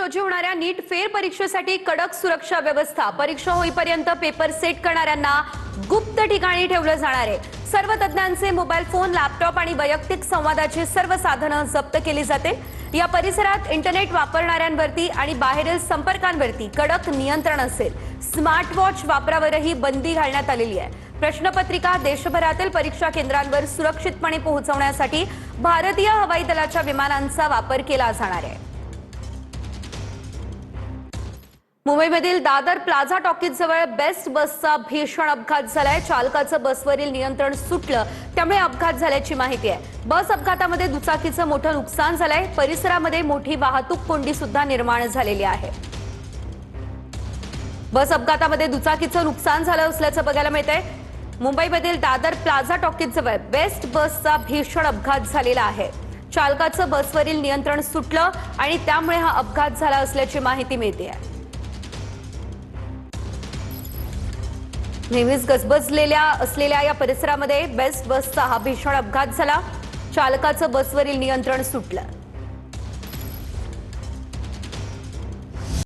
रोजी होणाऱ्या नीट फेर परीक्षेसाठी कडक सुरक्षा व्यवस्था। परीक्षा होईपर्यंत पेपर सेट करणाऱ्यांना गुप्त ठिकाणी ठेवलं जाणार आहे। सर्व तज्ञांचे मोबाईल फोन, लॅपटॉप आणि वैयक्तिक संवादाची सर्व साधनं जप्त केली जातील। या परिसरात इंटरनेट वापरणाऱ्यांवरती आणि बाहेरील संपर्कांवरती कडक नियंत्रण असेल। स्मार्ट वॉच वापरावरही बंदी घालण्यात आलेली आहे। प्रश्नपत्रिका देशभरातील परीक्षा केंद्रांवर सुरक्षितपणे पोहोचवण्यासाठी भारतीय हवाई दलाच्या विमानांचा वापर केला जाणार आहे। मुंबईमधील दादर प्लाझा टॉकीज जवळ बेस्ट बसचा भीषण अपघात झालाय। चालकाचं बसवरील नियंत्रण सुटलं, त्यामुळे अपघात झाल्याची माहिती आहे। बस अपघातामध्ये दुचाकीचं मोठं नुकसान झालंय। परिसरामध्ये मोठी वाहतूक कोंडी सुद्धा निर्माण झालेली आहे। बस अपघातामध्ये दुचाकीचं नुकसान झालं असल्याचं बघायला मिळतंय। मुंबईमधील दादर प्लाझा टॉकीज जवळ बेस्ट बसचा भीषण अपघात झालेला आहे। चालकाचं बसवरील नियंत्रण सुटलं आणि त्यामुळे हा अपघात झाला असल्याची माहिती मिळते आहे। नेहमीच गजबजलेल्या असलेल्या या परिसरामध्ये बेस्ट बसचा हा भीषण अपघात झाला। चालकाचं बसवरील नियंत्रण सुटलं।